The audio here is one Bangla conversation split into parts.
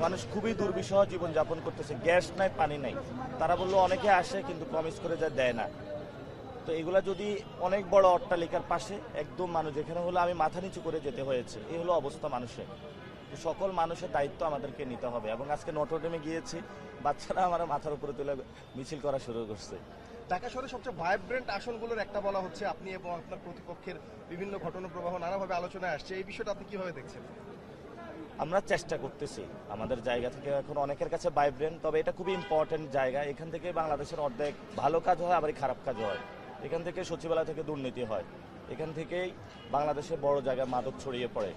মানুষ খুবই দুর্বিষহ জীবনযাপন করতেছে, গ্যাস নাই, পানি নাই। তারা বললো অনেকে আসে কিন্তু প্রমিস করে যা দেয় না। তো এগুলা যদি অনেক বড় অট্টালিকার পাশে একদম মানুষ যেখানে হলো আমি মাথা নিচু করে যেতে হয়েছে, এই হলো অবস্থা মানুষের। তো সকল মানুষের দায়িত্ব আমাদেরকে নিতে হবে। এবং আজকে নটরডেমে গিয়েছি, বাচ্চারা আমার মাথার উপরে তুলে মিছিল করা শুরু করছে। ঢাকা শহরের সবচেয়ে ভাইব্রেন্ট আসনগুলোর একটা বলা হচ্ছে, আপনি এবং আপনার প্রতিপক্ষের বিভিন্ন ঘটনা প্রবাহ নানাভাবে আলোচনায় আসছে, এই বিষয়টা আপনি কিভাবে দেখছেন? আমরা চেষ্টা করতেছি আমাদের জায়গা থেকে, এখন অনেকের কাছে ভাইব্রেন্ট, তবে এটা খুবই ইম্পর্টেন্ট জায়গা। এখান থেকে বাংলাদেশের অর্ধেক ভালো কাজ হয়, আবার খারাপ কাজ হয়। এখান থেকে সচিবালয় থেকে দুর্নীতি হয়, এখান থেকেই বাংলাদেশের বড় জায়গায় মাদক ছড়িয়ে পড়ে।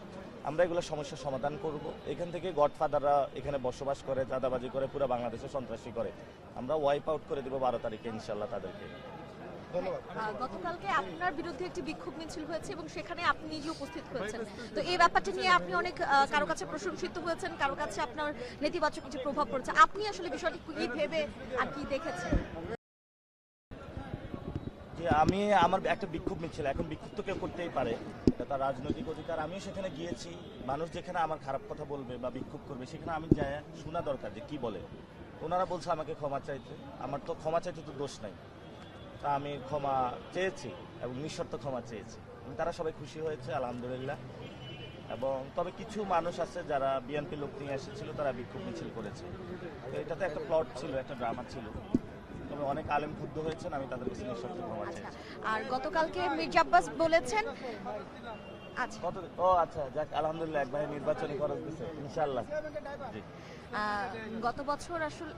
আমরা এগুলো সমস্যার সমাধান করব। এখান থেকে গডফাদাররা এখানে বসবাস করে, চাঁদাবাজি করে, পুরো বাংলাদেশে সন্ত্রাসী করে। আমরা ওয়াইপ আউট করে দেব 12 তারিখে ইনশাল্লাহ তাদেরকে। ধন্যবাদ। গতকালকে আপনার বিরুদ্ধে একটি বিক্ষোভ মিছিল হয়েছে এবং সেখানে আপনি নিজে উপস্থিত হয়েছেন। তো এই ব্যাপারটা নিয়ে আপনি অনেক কারো কাছে প্রশংসিত হয়েছেন, কারো কাছে আপনার নেতিবাচক কিছু প্রভাব পড়েছে। আপনি আসলে বিষয়টি কি ভেবে আর কি দেখেছেন? যে আমি আমার একটা বিক্ষোভ মিছিল, এখন বিক্ষোভ তো কেউ করতেই পারে, এটা তার রাজনৈতিক অধিকার। আমিও সেখানে গিয়েছি। মানুষ যেখানে আমার খারাপ কথা বলবে বা বিক্ষোভ করবে, সেখানে আমি যাই শোনা দরকার যে কি বলে। ওনারা বলছে আমাকে ক্ষমা চাইতে, আমার তো ক্ষমা চাইতে তো দোষ নাই। তা আমি ক্ষমা চেয়েছি এবং নিঃশর্ত ক্ষমা চেয়েছি, তারা সবাই খুশি হয়েছে আলহামদুলিল্লাহ। এবং তবে কিছু মানুষ আছে যারা বিএনপি লোক নিয়ে এসেছিল, তারা বিক্ষোভ মিছিল করেছে। তো এটাতে একটা প্লট ছিল, একটা ড্রামা ছিল। তবে অনেক আলেম ক্ষুব্ধ হয়েছেন, আমি তাদের কাছে নিঃশর্ত ক্ষমা চেয়েছি। আর গতকালকে মির্জা আব্বাস বলেছেন আচ্ছা আচ্ছা, যাক আলহামদুলিল্লাহ, এক ভাই নির্বাচনী খরচ দিচ্ছে ইনশাআল্লাহ। জি। গত বছর আসলে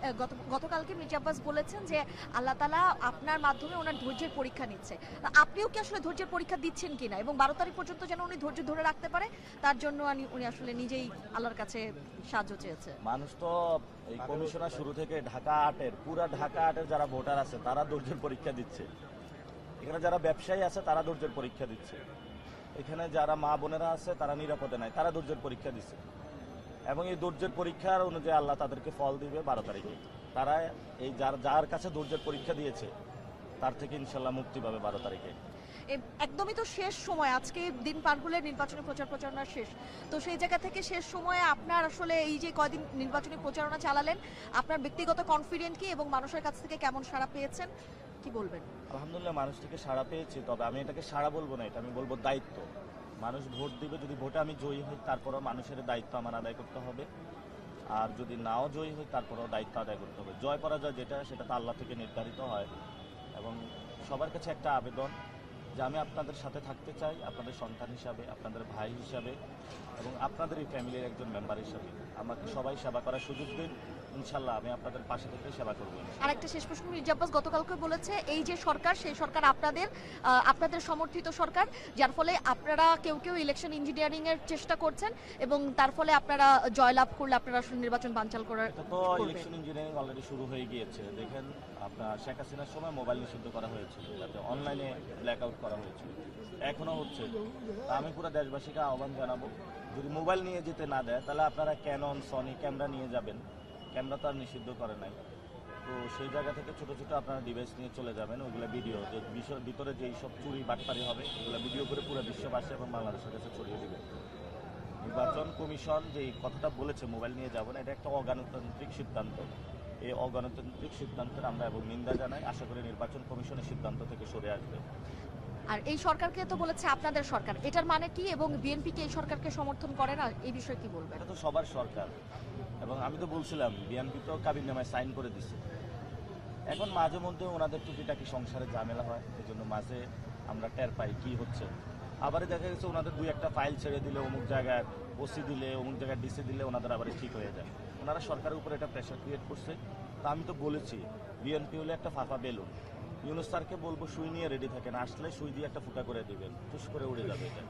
গতকালকে মির্জা আব্বাস বলেছেন যে আল্লাহ তাআলা আপনার মাধ্যমে ওনার ধৈর্যের পরীক্ষা নিচ্ছে। আপনিও কি আসলে ধৈর্যের পরীক্ষা দিচ্ছেন কিনা, এবং 12 তারিখ পর্যন্ত যেন উনি ধৈর্য ধরে রাখতে পারে, তার জন্য উনি আসলে নিজেই আল্লাহর কাছে সাহায্য চেয়েছে। মানুষ তো এই কমিশনার শুরু থেকে ঢাকা 8-এর পুরা ঢাকা 8-এর যারা ভোটার আছে তারা ধৈর্যের পরীক্ষা দিচ্ছে। এখানে যারা ব্যবসায়ী আছে তারা ধৈর্যের পরীক্ষা দিচ্ছে। এখানে যারা মা বোনেরা আছে তারা নিরাপদে নাই, তারা ধৈর্যের পরীক্ষা দিচ্ছে। এবং এই ধৈর্যের পরীক্ষার অনুযায়ী আল্লাহ তাদেরকে ফল দিবে 12 তারিখে। তারা এই যার কাছে ধৈর্যের পরীক্ষা দিয়েছে তার থেকে ইনশাল্লাহ মুক্তি পাবে 12 তারিখে। একদমই তো শেষ সময়, আজকে দিন পার হলে নির্বাচনী প্রচারণা শেষ। তো সেই জায়গা থেকে শেষ সময়ে আপনার আসলে এই যে কয়দিন নির্বাচনী প্রচারণা চালালেন, আপনার ব্যক্তিগত কনফিডেন্ট কি এবং মানুষের কাছ থেকে কেমন সাড়া পেয়েছেন, কি বলবেন? আলহামদুলিল্লাহ, মানুষ থেকে সাড়া পেয়েছি, তবে আমি এটাকে সাড়া বলবো না, এটা আমি বলবো দায়িত্ব। মানুষ ভোট দিবে, যদি ভোটে আমি জয়ী হই তারপরেও মানুষের দায়িত্ব আমার আদায় করতে হবে। আর যদি নাও জয়ী হই তারপরেও দায়িত্ব আদায় করতে হবে। জয় পরাজয় যেটা সেটা তো আল্লাহ থেকে নির্ধারিত হয়। এবং সবার কাছে একটা আবেদন যে আমি আপনাদের সাথে থাকতে চাই, আপনাদের সন্তান হিসাবে, আপনাদের ভাই হিসাবে, এবং আপনাদের এই ফ্যামিলির একজন মেম্বার হিসাবে। আমাকে সবাই সেবা করার সুযোগ দিন, ইনশাল্লাহ আমি আপনাদের পাশে থেকে সেবা করবো। আর একটা শেষ প্রশ্ন, মির্জা আব্বাস গতকালকে বলেছে এই যে সরকার, সেই সরকার আপনাদের সমর্থিত সরকার, যার ফলে আপনারা কেউ ইলেকশন ইঞ্জিনিয়ারিং এর চেষ্টা করছেন এবং তার ফলে আপনারা জয়লাভ করলে আপনারা আসলে নির্বাচন বানচাল করার। এটা তো ইলেকশন ইঞ্জিনিয়ারিং অলরেডি শুরু হয়ে গিয়েছে। দেখেন, আপনার শেখ হাসিনার সময় মোবাইল নিষিদ্ধ করা হয়েছিল, যাতে অনলাইনে ব্ল্যাক আউট করা হয়েছিল, এখনো হচ্ছে। আমি পুরো দেশবাসীকে আহ্বান জানাবো, যদি মোবাইল নিয়ে যেতে না দেয় তাহলে আপনারা ক্যানন, সনি ক্যামেরা নিয়ে যাবেন। ক্যামেরা তো আর নিষিদ্ধ করে নাই, তো সেই জায়গা থেকে ছোট ছোট আপনারা ডিভাইস নিয়ে চলে যাবেন। ওইগুলো ভিডিও, যে ভিতরে যেই সব চুরি বাটপারি হবে ওগুলো ভিডিও করে পুরো বিশ্ববাসী এবং বাংলাদেশের কাছে ছড়িয়ে দেবেন। নির্বাচন কমিশন যে কথাটা বলেছে মোবাইল নিয়ে যাব না, এটা একটা অগণতান্ত্রিক সিদ্ধান্ত। এই অগণতান্ত্রিক সিদ্ধান্তের আমরা এবং নিন্দা জানাই। আশা করি নির্বাচন কমিশনের সিদ্ধান্ত থেকে সরে আসবে। আর এই সরকারকে তো বলেছে আপনাদের সরকার, এটার মানে কি, এবং বিএনপি কি এই সরকারকে সমর্থন করে না, এই বিষয়ে কি বলবেন? এটা তো সবার সরকার, এবং আমি তো বলছিলাম বিএনপি তো কাবিননামায় সাইন করে দিছে। এখন মাঝে মধ্যে ওনাদের টুকিটাকি সংসারে ঝামেলা হয়, এই জন্য মাঝে আমরা টের পাই কি হচ্ছে। আবার দেখা গেছে ওনাদের 2-1টা ফাইল ছেড়ে দিলে, অমুক জায়গায় ওসি দিলে, অমুক জায়গায় ডিসি দিলে ওনাদের আবার ঠিক হয়ে যায়। ওনারা সরকারের উপর একটা প্রেশার ক্রিয়েট করছে। তা আমি তো বলেছি বিএনপি হলে একটা ফাঁকা বেলুন। ইউনূস স্যারকে বলবো সুই নিয়ে রেডি থাকেন, আসলে সুই দিয়ে একটা ফুটা করে দিবেন, টুস করে উড়ে যাবে এটা।